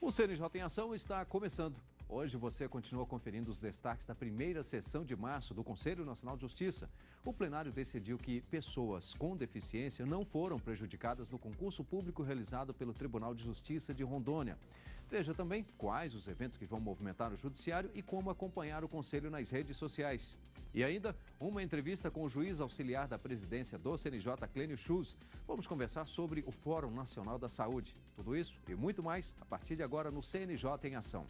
O CNJ em Ação está começando. Hoje você continua conferindo os destaques da primeira sessão de março do Conselho Nacional de Justiça. O plenário decidiu que pessoas com deficiência não foram prejudicadas no concurso público realizado pelo Tribunal de Justiça de Rondônia. Veja também quais os eventos que vão movimentar o Judiciário e como acompanhar o Conselho nas redes sociais. E ainda, uma entrevista com o juiz auxiliar da presidência do CNJ, Clênio Schultz. Vamos conversar sobre o Fórum Nacional da Saúde. Tudo isso e muito mais a partir de agora no CNJ em Ação.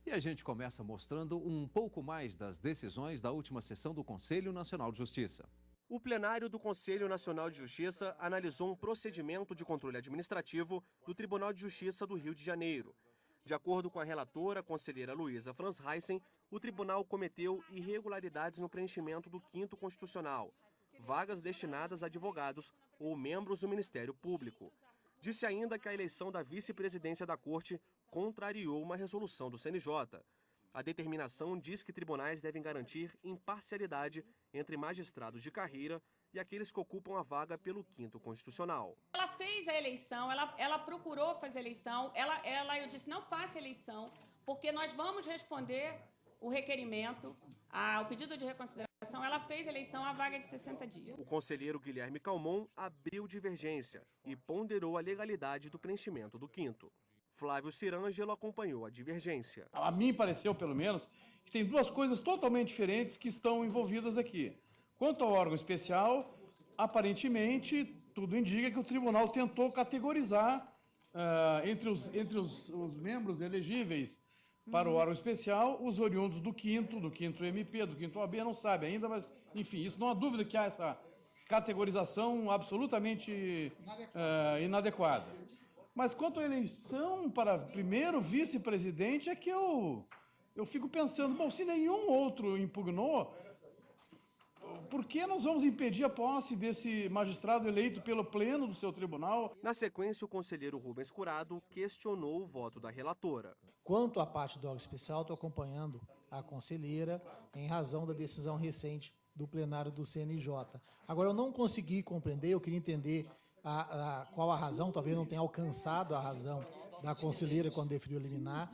E a gente começa mostrando um pouco mais das decisões da última sessão do Conselho Nacional de Justiça. O plenário do Conselho Nacional de Justiça analisou um procedimento de controle administrativo do Tribunal de Justiça do Rio de Janeiro. De acordo com a relatora, a conselheira Luísa Franz Heissen, o tribunal cometeu irregularidades no preenchimento do 5º Constitucional, vagas destinadas a advogados ou membros do Ministério Público. Disse ainda que a eleição da vice-presidência da Corte contrariou uma resolução do CNJ. A determinação diz que tribunais devem garantir imparcialidade entre magistrados de carreira e aqueles que ocupam a vaga pelo 5º Constitucional. Ela fez a eleição, ela procurou fazer a eleição, eu disse, não faça eleição, porque nós vamos responder o requerimento, o pedido de reconsideração. Ela fez a eleição, a vaga de 60 dias. O conselheiro Guilherme Calmon abriu divergência e ponderou a legalidade do preenchimento do 5º. Flávio Cirângelo acompanhou a divergência. A mim pareceu, pelo menos, que tem duas coisas totalmente diferentes que estão envolvidas aqui. Quanto ao órgão especial, aparentemente, tudo indica que o tribunal tentou categorizar entre os membros elegíveis para o órgão especial, os oriundos do 5º MP, do 5º OAB, não sabe ainda, mas, enfim, isso não há dúvida que há essa categorização absolutamente inadequada. Mas quanto à eleição para primeiro vice-presidente, é que eu fico pensando, bom, se nenhum outro impugnou, por que nós vamos impedir a posse desse magistrado eleito pelo pleno do seu tribunal? Na sequência, o conselheiro Rubens Curado questionou o voto da relatora. Quanto à parte do órgão especial, estou acompanhando a conselheira em razão da decisão recente do plenário do CNJ. Agora, eu não consegui compreender, eu queria entender qual a razão, talvez não tenha alcançado a razão da conselheira quando deferiu liminar,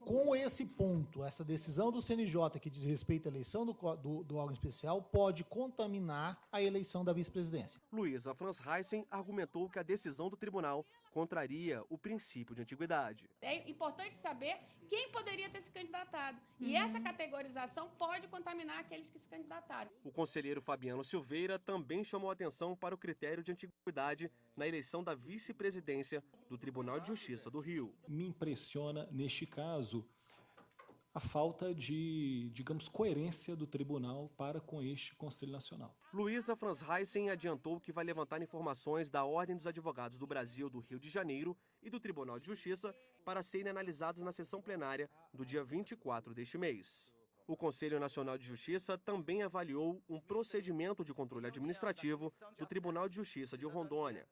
com esse ponto, essa decisão do CNJ que diz respeito à eleição do órgão especial pode contaminar a eleição da vice-presidência. Luísa Franz Heissen argumentou que a decisão do tribunal contraria o princípio de antiguidade. É importante saber quem poderia ter se candidatado. E essa categorização pode contaminar aqueles que se candidataram. O conselheiro Fabiano Silveira também chamou atenção para o critério de antiguidade na eleição da vice-presidência do Tribunal de Justiça do Rio. Me impressiona, neste caso, a falta de, digamos, coerência do tribunal para com este Conselho Nacional. Luísa Franz Heissen adiantou que vai levantar informações da Ordem dos Advogados do Brasil do Rio de Janeiro e do Tribunal de Justiça para serem analisadas na sessão plenária do dia 24 deste mês. O Conselho Nacional de Justiça também avaliou um procedimento de controle administrativo do Tribunal de Justiça de Rondônia.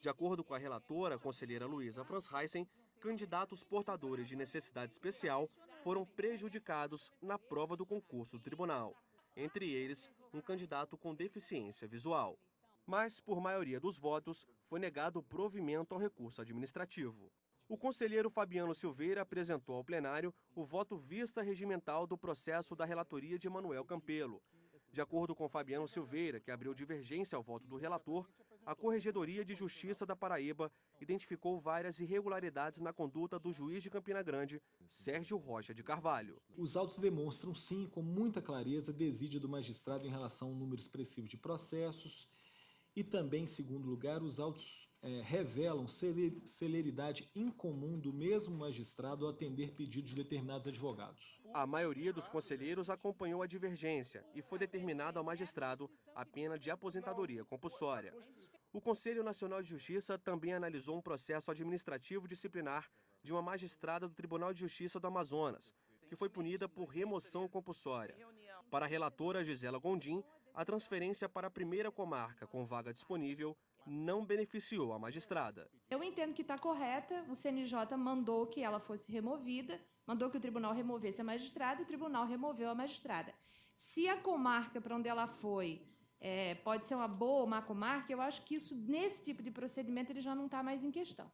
De acordo com a relatora, a conselheira Luísa Franz Heissen, candidatos portadores de necessidade especial foram prejudicados na prova do concurso do tribunal, entre eles um candidato com deficiência visual. Mas, por maioria dos votos, foi negado o provimento ao recurso administrativo. O conselheiro Fabiano Silveira apresentou ao plenário o voto vista regimental do processo da relatoria de Manuel Campelo. De acordo com Fabiano Silveira, que abriu divergência ao voto do relator, a Corregedoria de Justiça da Paraíba identificou várias irregularidades na conduta do juiz de Campina Grande, Sérgio Rocha de Carvalho. Os autos demonstram, sim, com muita clareza, desídia do magistrado em relação a um número expressivo de processos e também, em segundo lugar, os autos revelam celeridade incomum do mesmo magistrado ao atender pedidos de determinados advogados. A maioria dos conselheiros acompanhou a divergência e foi determinada ao magistrado a pena de aposentadoria compulsória. O Conselho Nacional de Justiça também analisou um processo administrativo disciplinar de uma magistrada do Tribunal de Justiça do Amazonas, que foi punida por remoção compulsória. Para a relatora Gisela Gondim, a transferência para a primeira comarca com vaga disponível não beneficiou a magistrada. Eu entendo que está correta, o CNJ mandou que ela fosse removida, mandou que o tribunal removesse a magistrada e o tribunal removeu a magistrada. Se a comarca para onde ela foi pode ser uma boa ou má comarca, eu acho que isso, nesse tipo de procedimento, ele já não está mais em questão.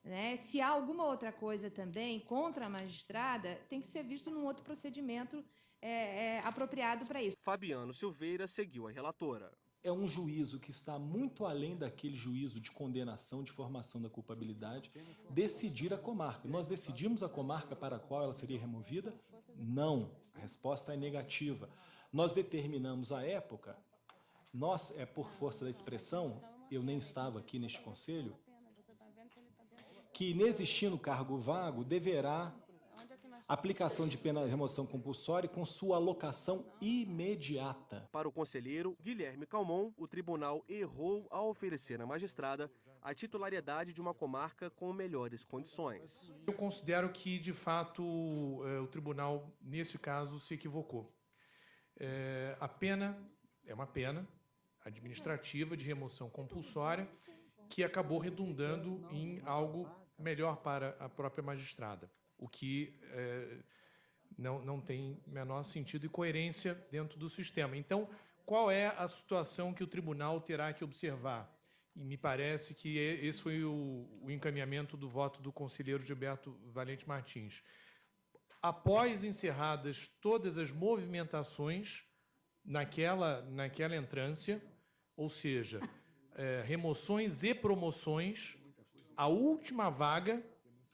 Né? Se há alguma outra coisa também contra a magistrada, tem que ser visto num outro procedimento apropriado para isso. Fabiano Silveira seguiu a relatora. É um juízo que está muito além daquele juízo de condenação, de formação da culpabilidade, decidir a comarca. Nós decidimos a comarca para a qual ela seria removida? Não. A resposta é negativa. Nós determinamos a época, nós, por força da expressão, eu nem estava aqui neste conselho, que inexistindo cargo vago, deverá aplicação de pena de remoção compulsória com sua alocação imediata. Para o conselheiro Guilherme Calmon, o tribunal errou ao oferecer à magistrada a titularidade de uma comarca com melhores condições. Eu considero que, de fato, o tribunal, nesse caso, se equivocou. A pena é uma pena administrativa de remoção compulsória que acabou redundando em algo melhor para a própria magistrada, o que não tem menor sentido e coerência dentro do sistema. Então, qual é a situação que o tribunal terá que observar? E me parece que esse foi o encaminhamento do voto do conselheiro Gilberto Valente Martins. Após encerradas todas as movimentações naquela entrância, ou seja, remoções e promoções, a última vaga,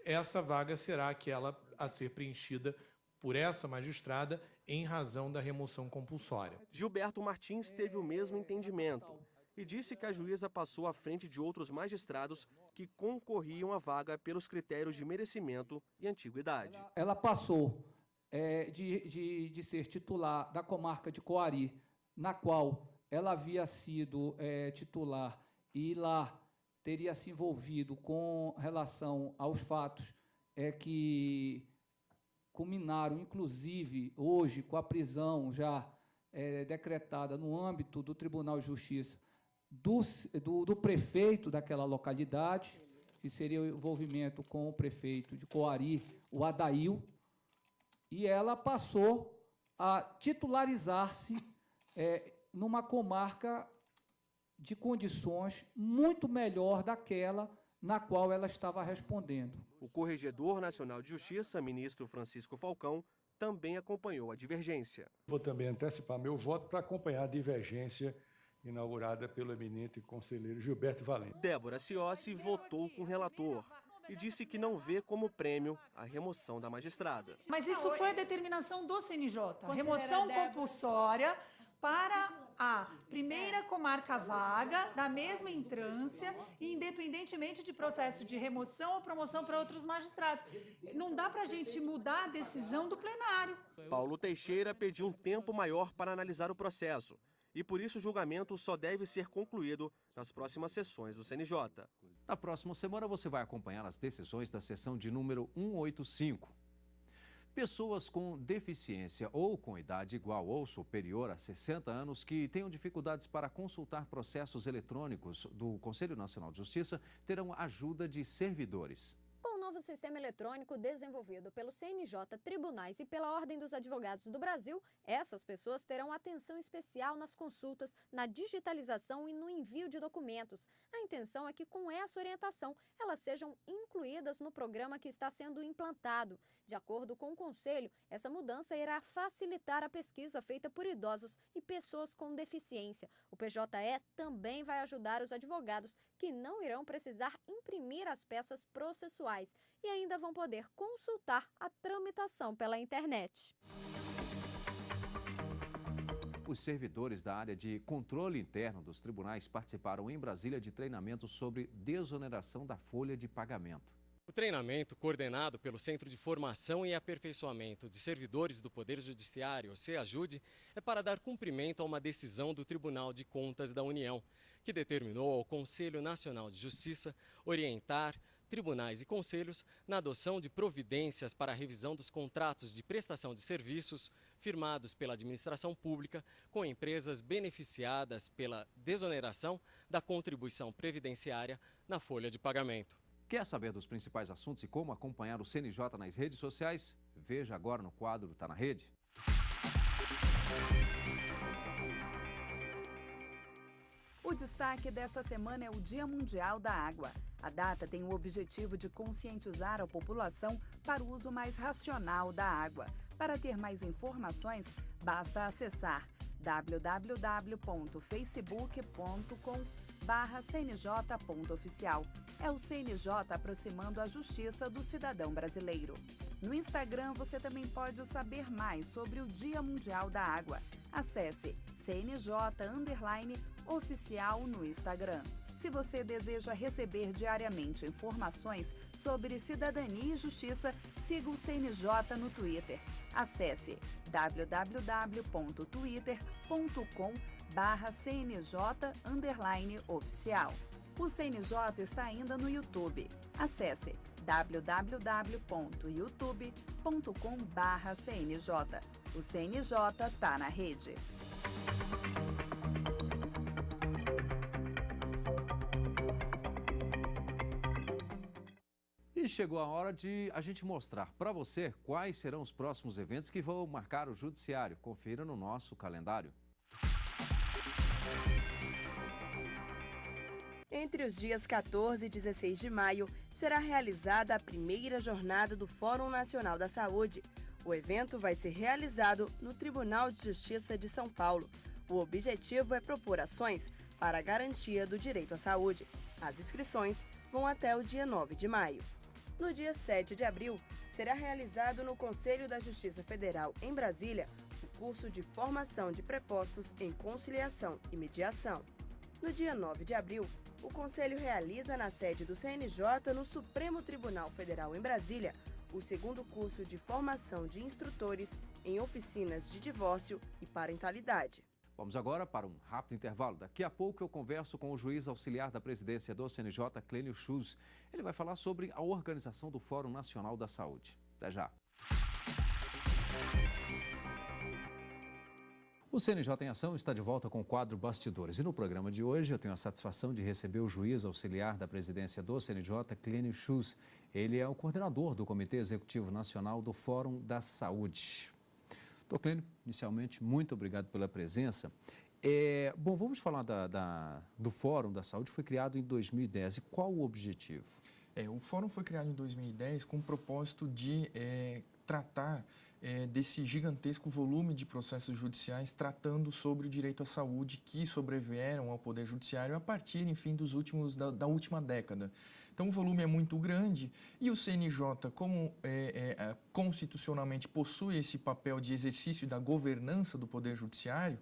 essa vaga será aquela a ser preenchida por essa magistrada em razão da remoção compulsória. Gilberto Martins teve o mesmo entendimento e disse que a juíza passou à frente de outros magistrados que concorriam à vaga pelos critérios de merecimento e antiguidade. Ela passou de ser titular da comarca de Coari, na qual ela havia sido titular e lá teria se envolvido com relação aos fatos que culminaram, inclusive, hoje, com a prisão já decretada no âmbito do Tribunal de Justiça do prefeito daquela localidade, que seria o envolvimento com o prefeito de Coari, o Adail, e ela passou a titularizar-se numa comarca de condições muito melhor daquela na qual ela estava respondendo. O Corregedor Nacional de Justiça, ministro Francisco Falcão, também acompanhou a divergência. Vou também antecipar meu voto para acompanhar a divergência inaugurada pelo eminente conselheiro Gilberto Valente. Débora Ciossi votou com o relator e disse que não vê como prêmio a remoção da magistrada. Mas isso foi a determinação do CNJ, remoção compulsória para a primeira comarca vaga, da mesma entrância, independentemente de processo de remoção ou promoção para outros magistrados. Não dá para a gente mudar a decisão do plenário. Paulo Teixeira pediu um tempo maior para analisar o processo e, por isso, o julgamento só deve ser concluído nas próximas sessões do CNJ. Na próxima semana, você vai acompanhar as decisões da sessão de número 185. Pessoas com deficiência ou com idade igual ou superior a 60 anos que tenham dificuldades para consultar processos eletrônicos do Conselho Nacional de Justiça terão ajuda de servidores. Com o novo sistema eletrônico desenvolvido pelo CNJ, tribunais e pela Ordem dos Advogados do Brasil, essas pessoas terão atenção especial nas consultas, na digitalização e no envio de documentos. A intenção é que, com essa orientação, elas sejam incluídas no programa que está sendo implantado. De acordo com o Conselho, essa mudança irá facilitar a pesquisa feita por idosos e pessoas com deficiência. O PJE também vai ajudar os advogados que não irão precisar imprimir as peças processuais e ainda vão poder consultar a tramitação pela internet. Os servidores da área de controle interno dos tribunais participaram em Brasília de treinamento sobre desoneração da folha de pagamento. O treinamento, coordenado pelo Centro de Formação e Aperfeiçoamento de Servidores do Poder Judiciário, CEAJUDE, é para dar cumprimento a uma decisão do Tribunal de Contas da União, que determinou ao Conselho Nacional de Justiça orientar tribunais e conselhos na adoção de providências para a revisão dos contratos de prestação de serviços firmados pela administração pública com empresas beneficiadas pela desoneração da contribuição previdenciária na folha de pagamento. Quer saber dos principais assuntos e como acompanhar o CNJ nas redes sociais? Veja agora no quadro Tá na Rede. O destaque desta semana é o Dia Mundial da Água. A data tem o objetivo de conscientizar a população para o uso mais racional da água. Para ter mais informações, basta acessar www.facebook.com/cnj.oficial. É o CNJ aproximando a justiça do cidadão brasileiro. No Instagram, você também pode saber mais sobre o Dia Mundial da Água. Acesse CNJ_oficial no Instagram. Se você deseja receber diariamente informações sobre cidadania e justiça, siga o CNJ no Twitter. Acesse www.twitter.com/CNJ_oficial. O CNJ está ainda no YouTube. Acesse www.youtube.com/CNJ. O CNJ está na rede. E chegou a hora de a gente mostrar para você quais serão os próximos eventos que vão marcar o Judiciário. Confira no nosso calendário. Entre os dias 14 e 16 de maio, será realizada a primeira jornada do Fórum Nacional da Saúde. O evento vai ser realizado no Tribunal de Justiça de São Paulo. O objetivo é propor ações para a garantia do direito à saúde. As inscrições vão até o dia 9 de maio. No dia 7 de abril, será realizado no Conselho da Justiça Federal, em Brasília, o curso de formação de prepostos em conciliação e mediação. No dia 9 de abril, o Conselho realiza na sede do CNJ, no Supremo Tribunal Federal, em Brasília, o segundo curso de formação de instrutores em oficinas de divórcio e parentalidade. Vamos agora para um rápido intervalo. Daqui a pouco eu converso com o juiz auxiliar da presidência do CNJ, Clênio Schultz. Ele vai falar sobre a organização do Fórum Nacional da Saúde. Até já. O CNJ em Ação está de volta com o quadro Bastidores. E no programa de hoje eu tenho a satisfação de receber o juiz auxiliar da presidência do CNJ, Clênio Schultz. Ele é o coordenador do Comitê Executivo Nacional do Fórum da Saúde. Doutor Clênio, inicialmente, muito obrigado pela presença. Bom, vamos falar do Fórum da Saúde, foi criado em 2010. E qual o objetivo? O Fórum foi criado em 2010 com o propósito de tratar desse gigantesco volume de processos judiciais tratando sobre o direito à saúde que sobrevieram ao Poder Judiciário a partir, enfim, da última década. Então, o volume é muito grande e o CNJ, como constitucionalmente possui esse papel de exercício da governança do Poder Judiciário,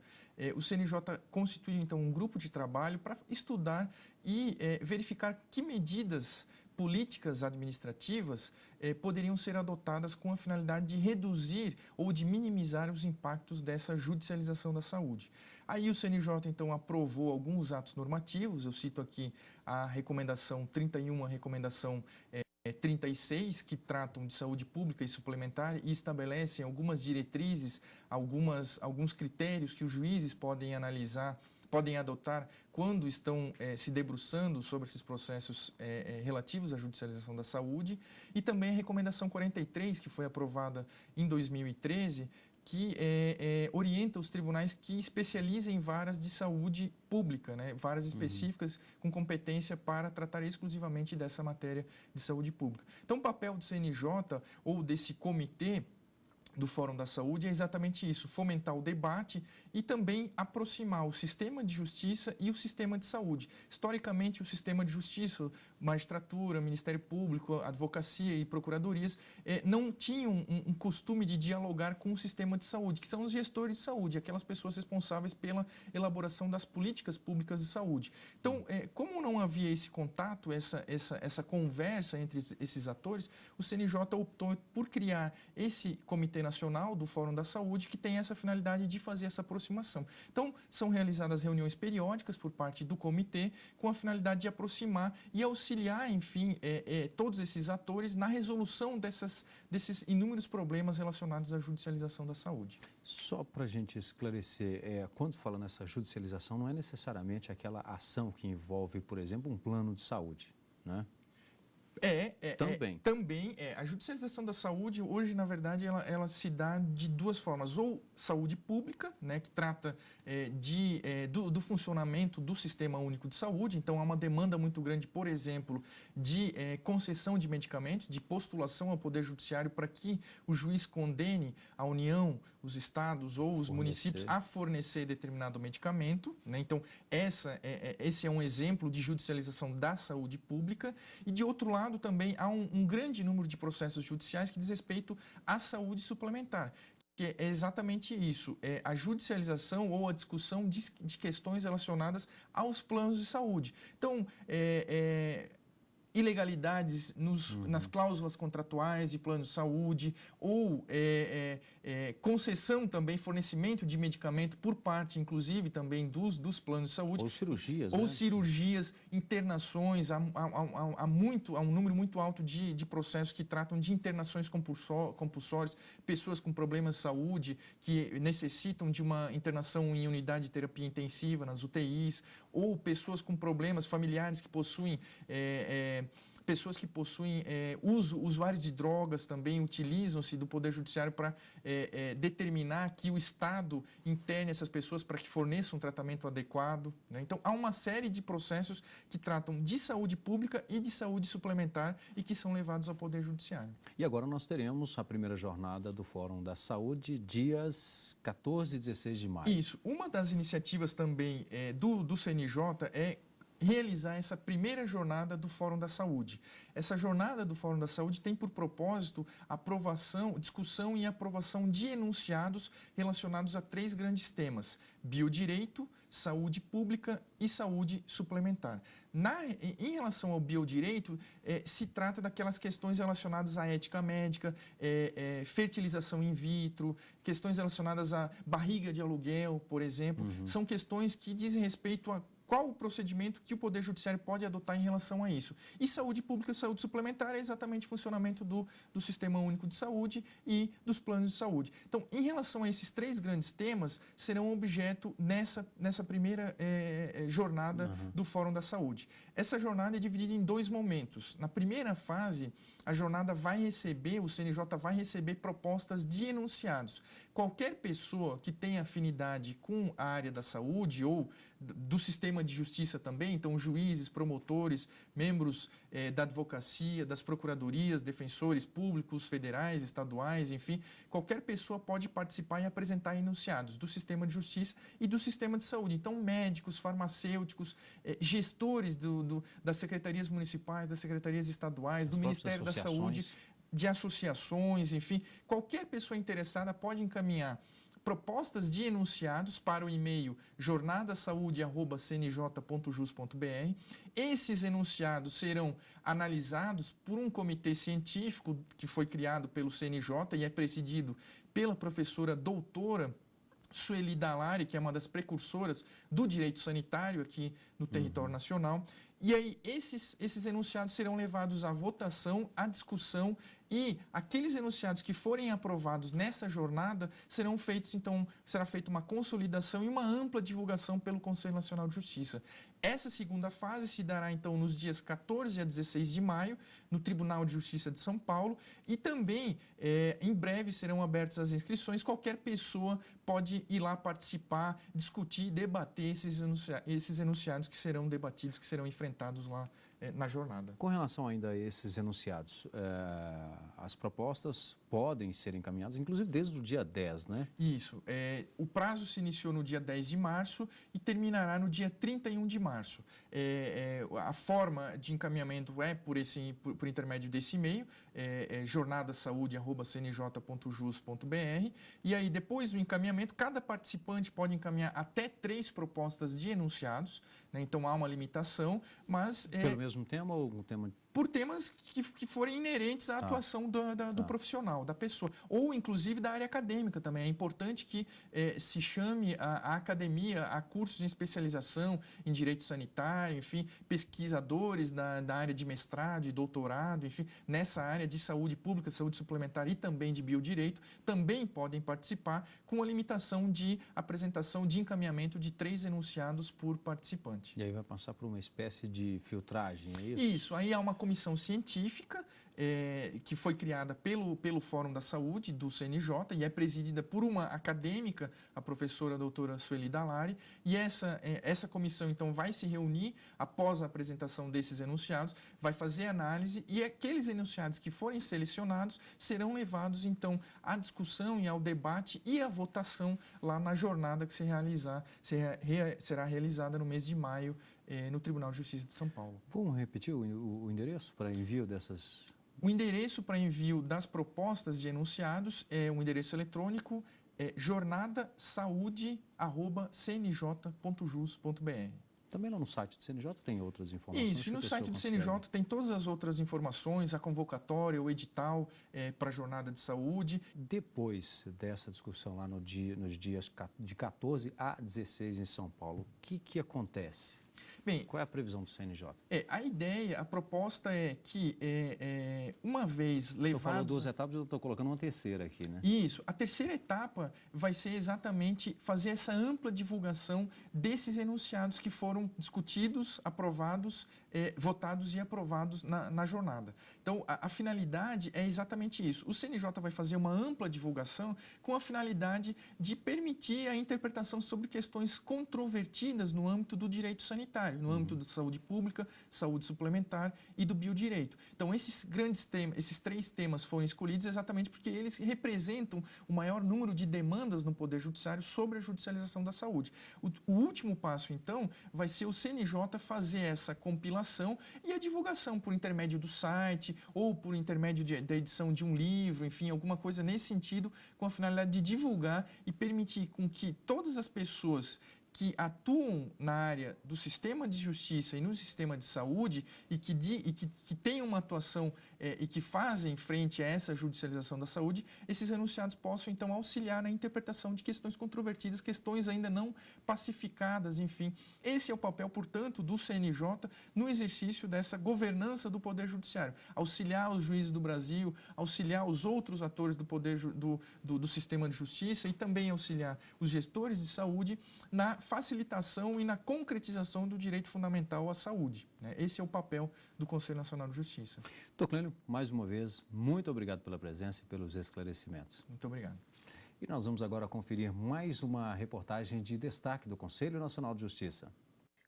o CNJ constitui, então, um grupo de trabalho para estudar e verificar que medidas políticas administrativas poderiam ser adotadas com a finalidade de reduzir ou de minimizar os impactos dessa judicialização da saúde. Aí o CNJ, então, aprovou alguns atos normativos, eu cito aqui a recomendação 31, a recomendação 36, que tratam de saúde pública e suplementar e estabelecem algumas diretrizes, alguns critérios que os juízes podem analisar, podem adotar quando estão se debruçando sobre esses processos relativos à judicialização da saúde, e também a recomendação 43, que foi aprovada em 2013, que orienta os tribunais que especializem em varas de saúde pública, né? Varas específicas com competência para tratar exclusivamente dessa matéria de saúde pública. Então, o papel do CNJ ou desse comitê do Fórum da Saúde é exatamente isso, fomentar o debate e também aproximar o sistema de justiça e o sistema de saúde. Historicamente, o sistema de justiça, magistratura, Ministério Público, advocacia e procuradorias não tinham um costume de dialogar com o sistema de saúde, que são os gestores de saúde, aquelas pessoas responsáveis pela elaboração das políticas públicas de saúde. Então, como não havia esse contato, essa conversa entre esses atores, o CNJ optou por criar esse Comitê Nacional do Fórum da Saúde, que tem essa finalidade de fazer essa aproximação. Então, são realizadas reuniões periódicas por parte do comitê com a finalidade de aproximar e auxiliar, enfim, todos esses atores na resolução desses inúmeros problemas relacionados à judicialização da saúde. Só para a gente esclarecer, quando fala nessa judicialização, não é necessariamente aquela ação que envolve, por exemplo, um plano de saúde, né? Também. A judicialização da saúde, hoje, na verdade, ela se dá de duas formas. Ou saúde pública, né, que trata do funcionamento do Sistema Único de Saúde. Então, há uma demanda muito grande, por exemplo, de concessão de medicamentos, de postulação ao Poder Judiciário para que o juiz condene a União, os estados ou os municípios a fornecer determinado medicamento, né? Então, esse é um exemplo de judicialização da saúde pública. E, de outro lado, também há um grande número de processos judiciais que diz respeito à saúde suplementar, que é exatamente isso, a judicialização ou a discussão de questões relacionadas aos planos de saúde. Então, ilegalidades nas cláusulas contratuais de plano de saúde ou concessão também, fornecimento de medicamento por parte, inclusive, também dos planos de saúde. Ou cirurgias. Ou cirurgias, internações. Há um número muito alto de processos que tratam de internações compulsórias, pessoas com problemas de saúde que necessitam de uma internação em unidade de terapia intensiva, nas UTIs, ou pessoas com problemas familiares que possuem usuários de drogas também utilizam-se do Poder Judiciário para determinar que o Estado interne essas pessoas para que forneçam um tratamento adequado, né? Então, há uma série de processos que tratam de saúde pública e de saúde suplementar e que são levados ao Poder Judiciário. E agora nós teremos a primeira jornada do Fórum da Saúde, dias 14 e 16 de maio. Isso. Uma das iniciativas também do CNJ é realizar essa primeira jornada do Fórum da Saúde. Essa jornada do Fórum da Saúde tem por propósito discussão e aprovação de enunciados relacionados a 3 grandes temas: biodireito, saúde pública e saúde suplementar. Em relação ao biodireito, se trata daquelas questões relacionadas à ética médica, fertilização in vitro, questões relacionadas à barriga de aluguel, por exemplo. São questões que dizem respeito a qual o procedimento que o Poder Judiciário pode adotar em relação a isso. E saúde pública e saúde suplementar é exatamente o funcionamento do Sistema Único de Saúde e dos planos de saúde. Então, em relação a esses 3 grandes temas, serão objeto nessa primeira jornada do Fórum da Saúde. Essa jornada é dividida em 2 momentos. Na primeira fase, a jornada o CNJ vai receber propostas de enunciados. Qualquer pessoa que tenha afinidade com a área da saúde ou do sistema de justiça também, então juízes, promotores, membros da advocacia, das procuradorias, defensores públicos, federais, estaduais, enfim, qualquer pessoa pode participar e apresentar enunciados do sistema de justiça e do sistema de saúde. Então, médicos, farmacêuticos, gestores das secretarias municipais, das secretarias estaduais, do Ministério da Saúde, de associações, enfim, qualquer pessoa interessada pode encaminhar propostas de enunciados para o e-mail jornadasaude@cnj.jus.br. Esses enunciados serão analisados por um comitê científico que foi criado pelo CNJ e é presidido pela professora doutora Sueli Dalari, que é uma das precursoras do direito sanitário aqui no território nacional. E aí, esses enunciados serão levados à votação, à discussão, e aqueles enunciados que forem aprovados nessa jornada será feita uma consolidação e uma ampla divulgação pelo Conselho Nacional de Justiça. Essa segunda fase se dará, então, nos dias 14 a 16 de maio, no Tribunal de Justiça de São Paulo, e também, em breve, serão abertas as inscrições. Qualquer pessoa pode ir lá participar, discutir, debater esses enunciados que serão debatidos, que serão enfrentados lá na jornada. Com relação ainda a esses enunciados, as propostas podem ser encaminhadas, inclusive desde o dia 10, né? Isso. O prazo se iniciou no dia 10 de março e terminará no dia 31 de março. A forma de encaminhamento é por intermédio desse e-mail, jornadasaude@cnj.jus.br, e aí depois do encaminhamento, cada participante pode encaminhar até 3 propostas de enunciados, né? Então há uma limitação, mas... Pelo mesmo tema ou algum tema? Por temas que forem inerentes à atuação do profissional, da pessoa, ou inclusive da área acadêmica também. É importante que se chame a academia a cursos de especialização em direito sanitário, enfim, pesquisadores da área de mestrado e doutorado, enfim, nessa área de saúde pública, saúde suplementar e também de biodireito, também podem participar com a limitação de apresentação de encaminhamento de 3 enunciados por participante. E aí vai passar por uma espécie de filtragem, é isso? Isso, aí há uma comissão científica que foi criada pelo Fórum da Saúde, do CNJ, e é presidida por uma acadêmica, a professora doutora Sueli Dallari, e essa comissão, então, vai se reunir após a apresentação desses enunciados, vai fazer análise, e aqueles enunciados que forem selecionados serão levados, então, à discussão e ao debate e à votação lá na jornada que será realizada no mês de maio no Tribunal de Justiça de São Paulo. Vamos repetir o endereço para envio dessas... O endereço para envio das propostas de enunciados é um endereço eletrônico, jornadasaude@cnj.jus.br. Também lá no site do CNJ tem outras informações? Isso, e no site do CNJ tem todas as outras informações, a convocatória, o edital para a jornada de saúde. Depois dessa discussão lá nos dias de 14 a 16 em São Paulo, o que acontece? Bem, qual é a previsão do CNJ? A proposta é que, uma vez levados... Eu falo 2 etapas, eu estou colocando uma terceira aqui, né? Isso. A terceira etapa vai ser exatamente fazer essa ampla divulgação desses enunciados que foram discutidos, aprovados, votados e aprovados na jornada. Então, a finalidade é exatamente isso. O CNJ vai fazer uma ampla divulgação com a finalidade de permitir a interpretação sobre questões controvertidas no âmbito do direito sanitário, no âmbito da saúde pública, saúde suplementar e do biodireito. Então, esses 3 temas foram escolhidos exatamente porque eles representam o maior número de demandas no Poder Judiciário sobre a judicialização da saúde. O último passo, então, vai ser o CNJ fazer essa compilação e a divulgação por intermédio do site ou por intermédio da edição de um livro, enfim, alguma coisa nesse sentido, com a finalidade de divulgar e permitir com que todas as pessoas que atuam na área do sistema de justiça e no sistema de saúde e que têm uma atuação e que fazem frente a essa judicialização da saúde, esses enunciados possam, então, auxiliar na interpretação de questões controvertidas, questões ainda não pacificadas, enfim. Esse é o papel, portanto, do CNJ no exercício dessa governança do Poder Judiciário. Auxiliar os juízes do Brasil, auxiliar os outros atores do poder do sistema de justiça e também auxiliar os gestores de saúde na facilitação e na concretização do direito fundamental à saúde, né? Esse é o papel do Conselho Nacional de Justiça. Doutor Clênio, mais uma vez, muito obrigado pela presença e pelos esclarecimentos. Muito obrigado. E nós vamos agora conferir mais uma reportagem de destaque do Conselho Nacional de Justiça.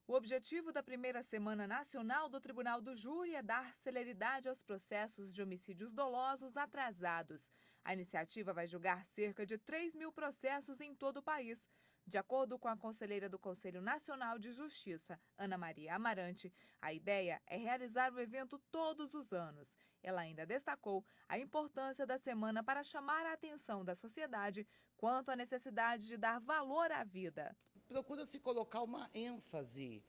O objetivo da primeira Semana Nacional do Tribunal do Júri é dar celeridade aos processos de homicídios dolosos atrasados. A iniciativa vai julgar cerca de 3.000 processos em todo o país. De acordo com a conselheira do Conselho Nacional de Justiça, Ana Maria Amarante, a ideia é realizar o evento todos os anos. Ela ainda destacou a importância da semana para chamar a atenção da sociedade quanto à necessidade de dar valor à vida. Procura-se colocar uma ênfase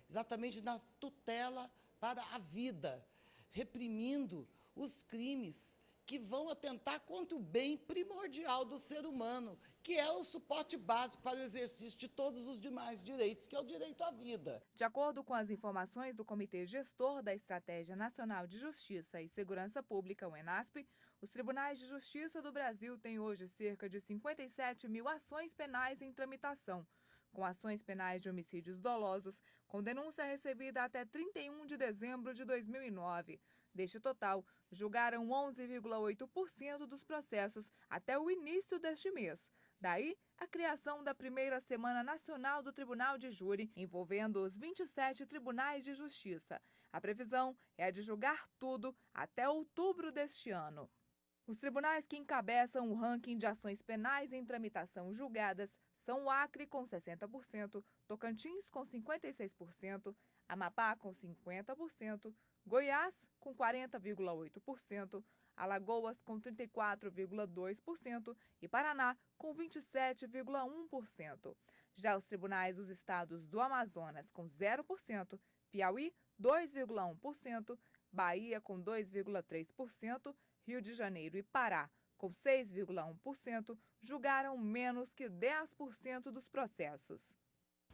exatamente na tutela para a vida, reprimindo os crimes que vão atentar contra o bem primordial do ser humano, que é o suporte básico para o exercício de todos os demais direitos, que é o direito à vida. De acordo com as informações do Comitê Gestor da Estratégia Nacional de Justiça e Segurança Pública, o ENASP, os tribunais de justiça do Brasil têm hoje cerca de 57.000 ações penais em tramitação, com ações penais de homicídios dolosos, com denúncia recebida até 31 de dezembro de 2009. Deste total, julgaram 11,8% dos processos até o início deste mês. Daí, a criação da primeira Semana Nacional do Tribunal de Júri, envolvendo os 27 tribunais de justiça. A previsão é a de julgar tudo até outubro deste ano. Os tribunais que encabeçam o ranking de ações penais em tramitação julgadas são o Acre, com 60%, Tocantins, com 56%, Amapá, com 50%, Goiás, com 40,8%, Alagoas, com 34,2% e Paraná, com 27,1%. Já os tribunais dos estados do Amazonas, com 0%, Piauí, 2,1%, Bahia, com 2,3%, Rio de Janeiro e Pará, com 6,1%, julgaram menos que 10% dos processos.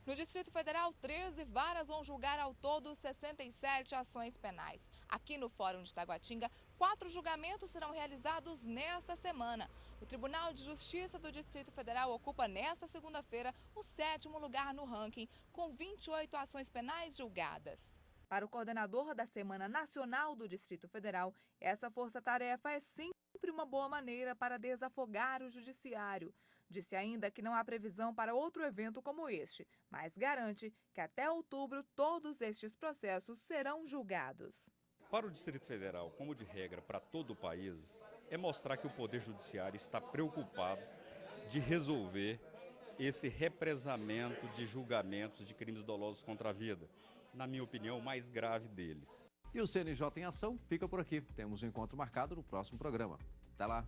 No Distrito Federal, 13 varas vão julgar ao todo 67 ações penais. Aqui no Fórum de Taguatinga, 4 julgamentos serão realizados nesta semana. O Tribunal de Justiça do Distrito Federal ocupa nesta segunda-feira o 7º lugar no ranking, com 28 ações penais julgadas. Para o coordenador da Semana Nacional do Distrito Federal, essa força-tarefa é sempre uma boa maneira para desafogar o judiciário. Disse ainda que não há previsão para outro evento como este, mas garante que até outubro todos estes processos serão julgados. Para o Distrito Federal, como de regra para todo o país, é mostrar que o Poder Judiciário está preocupado de resolver esse represamento de julgamentos de crimes dolosos contra a vida. Na minha opinião, o mais grave deles. E o CNJ em Ação fica por aqui. Temos um encontro marcado no próximo programa. Até lá!